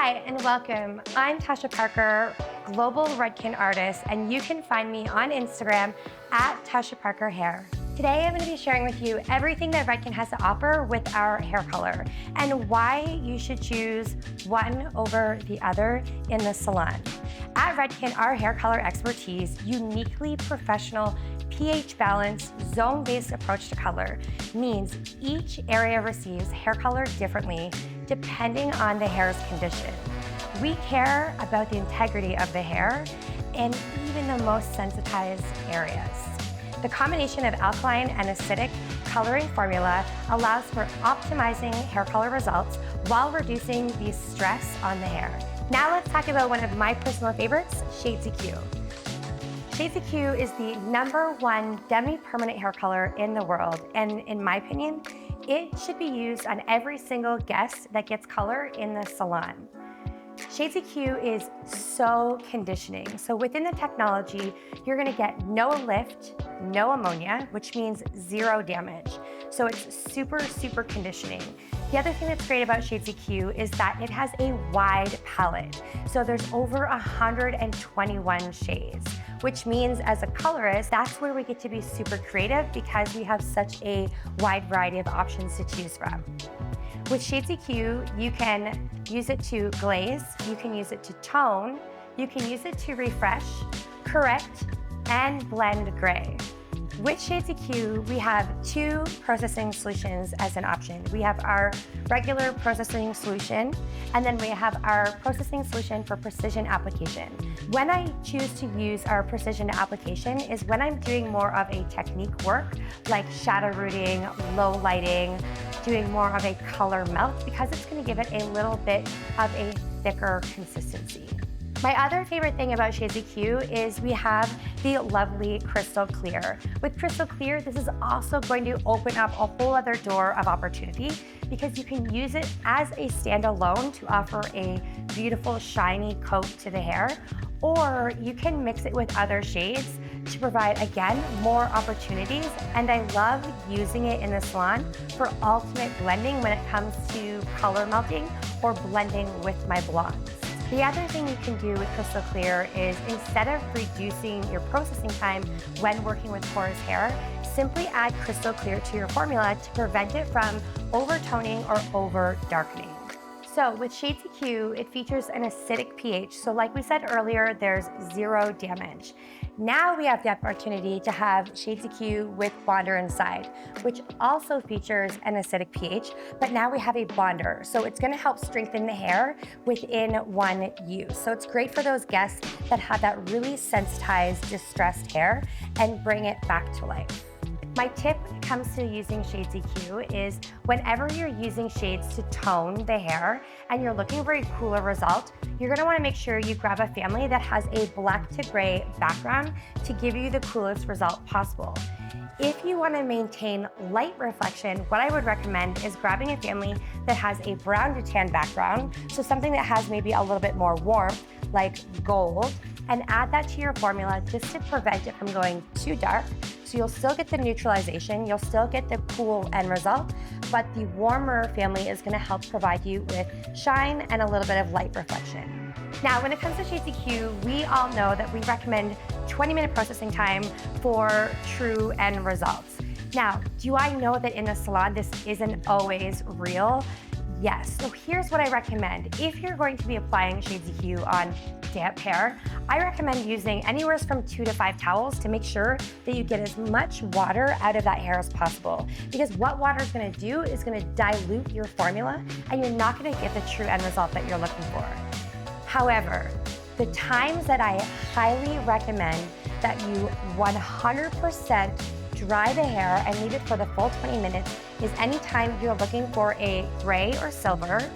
Hi and welcome. I'm Tasha Parker, Global Redken Artist, and you can find me on Instagram at Tasha Parker Hair. Today I'm going to be sharing with you everything that Redken has to offer with our hair color and why you should choose one over the other in the salon. At Redken, our hair color expertise, uniquely professional, pH-balanced, zone-based approach to color means each area receives hair color differently depending on the hair's condition. We care about the integrity of the hair and even the most sensitized areas. The combination of alkaline and acidic coloring formula allows for optimizing hair color results while reducing the stress on the hair. Now let's talk about one of my personal favorites, Shades EQ. Shades EQ is the #1 demi-permanent hair color in the world, and in my opinion, it should be used on every single guest that gets color in the salon. Shades EQ is so conditioning. So within the technology, you're gonna get no lift, no ammonia, which means zero damage. So it's super, super conditioning. The other thing that's great about Shades EQ is that it has a wide palette. So there's over 121 shades, which means as a colorist, that's where we get to be super creative because we have such a wide variety of options to choose from. With Shades EQ, you can use it to glaze, you can use it to tone, you can use it to refresh, correct, and blend gray. With Shades EQ, we have 2 processing solutions as an option. We have our regular processing solution, and then we have our processing solution for precision application. When I choose to use our precision application is when I'm doing more of a technique work, like shadow rooting, low lighting, doing more of a color melt, because it's gonna give it a little bit of a thicker consistency. My other favorite thing about Shades EQ is we have the lovely Crystal Clear. With Crystal Clear, this is also going to open up a whole other door of opportunity because you can use it as a standalone to offer a beautiful shiny coat to the hair, or you can mix it with other shades to provide, again, more opportunities. And I love using it in the salon for ultimate blending when it comes to color melting or blending with my blondes. The other thing you can do with Crystal Clear is instead of reducing your processing time when working with porous hair, simply add Crystal Clear to your formula to prevent it from overtoning or over darkening. So with Shades EQ, it features an acidic pH. So like we said earlier, there's zero damage. Now we have the opportunity to have Shades EQ with bonder inside, which also features an acidic pH, but now we have a bonder. So it's gonna help strengthen the hair within one use. So it's great for those guests that have that really sensitized, distressed hair and bring it back to life. My tip when it comes to using Shades EQ is whenever you're using shades to tone the hair and you're looking for a cooler result, you're gonna wanna make sure you grab a family that has a black to gray background to give you the coolest result possible. If you wanna maintain light reflection, what I would recommend is grabbing a family that has a brown to tan background, so something that has maybe a little bit more warmth, like gold, and add that to your formula just to prevent it from going too dark. So you'll still get the neutralization, you'll still get the cool end result, but the warmer family is gonna help provide you with shine and a little bit of light reflection. Now, when it comes to Shades EQ, we all know that we recommend 20-minute processing time for true end results. Now, do I know that in the salon this isn't always real? Yes, so here's what I recommend. If you're going to be applying Shades EQ on damp hair, I recommend using anywhere from 2 to 5 towels to make sure that you get as much water out of that hair as possible. Because what water is gonna do is gonna dilute your formula and you're not gonna get the true end result that you're looking for. However, the times that I highly recommend that you 100% dry the hair and leave it for the full 20 minutes is anytime you're looking for a gray or silver,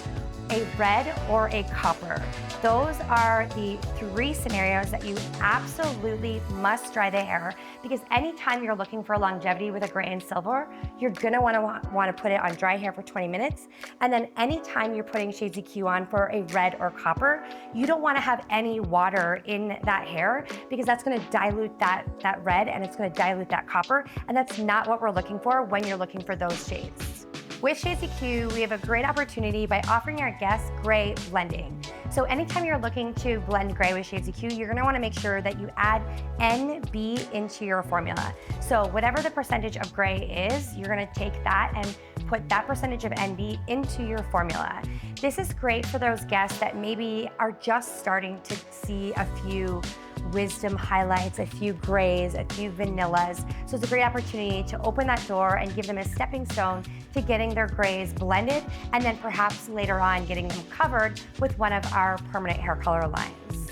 a red, or a copper. Those are the 3 scenarios that you absolutely must dry the hair, because anytime you're looking for longevity with a gray and silver, you're gonna wanna put it on dry hair for 20 minutes. And then anytime you're putting Shades EQ on for a red or copper, you don't wanna have any water in that hair because that's gonna dilute that red and it's gonna dilute that copper. And that's not what we're looking for when you're looking for those shades. With Shades EQ, we have a great opportunity by offering our guests gray blending. So anytime you're looking to blend gray with Shades EQ, you're gonna wanna make sure that you add NB into your formula. So whatever the percentage of gray is, you're gonna take that and put that percentage of NB into your formula. This is great for those guests that maybe are just starting to see a few wisdom highlights, a few grays, a few vanillas. So it's a great opportunity to open that door and give them a stepping stone to getting their grays blended, and then perhaps later on getting them covered with one of our permanent hair color lines.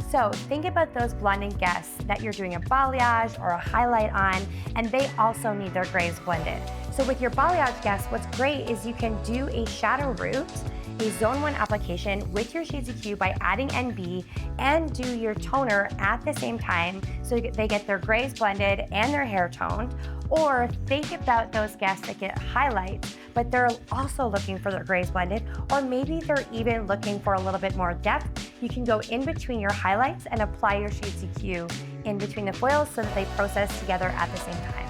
So think about those blonding guests that you're doing a balayage or a highlight on, and they also need their grays blended. So with your balayage guests, what's great is you can do a shadow root, a zone 1 application with your Shades EQ by adding NB, and do your toner at the same time so they get their grays blended and their hair toned. Or think about those guests that get highlights, but they're also looking for their grays blended, or maybe they're even looking for a little bit more depth. You can go in between your highlights and apply your Shades EQ in between the foils so that they process together at the same time.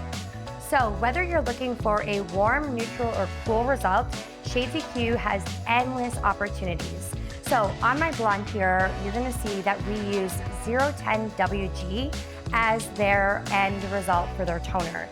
So whether you're looking for a warm, neutral, or cool result, Shades EQ has endless opportunities. So on my blonde here, you're gonna see that we use 010 WG as their end result for their toner.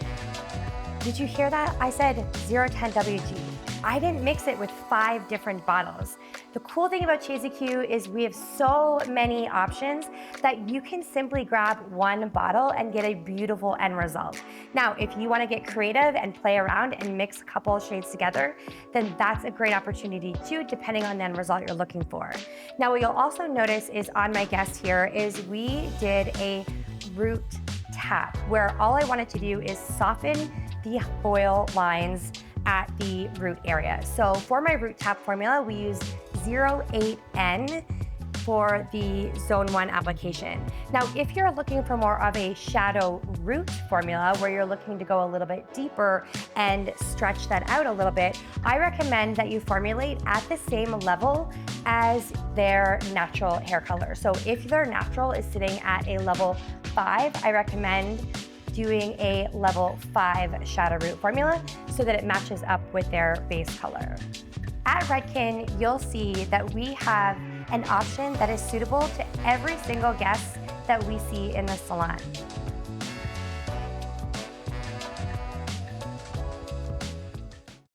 Did you hear that? I said 010 WG. I didn't mix it with 5 different bottles. The cool thing about Shades EQ is we have so many options that you can simply grab one bottle and get a beautiful end result. Now, if you wanna get creative and play around and mix a couple of shades together, then that's a great opportunity too, depending on the end result you're looking for. Now, what you'll also notice is on my guest here is we did a root tap, where all I wanted to do is soften the foil lines at the root area. So for my root tap formula, we use 08N for the zone 1 application. Now, if you're looking for more of a shadow root formula where you're looking to go a little bit deeper and stretch that out a little bit, I recommend that you formulate at the same level as their natural hair color. So if their natural is sitting at a level 5, I recommend doing a level 5 shadow root formula so that it matches up with their base color. At Redken, you'll see that we have an option that is suitable to every single guest that we see in the salon.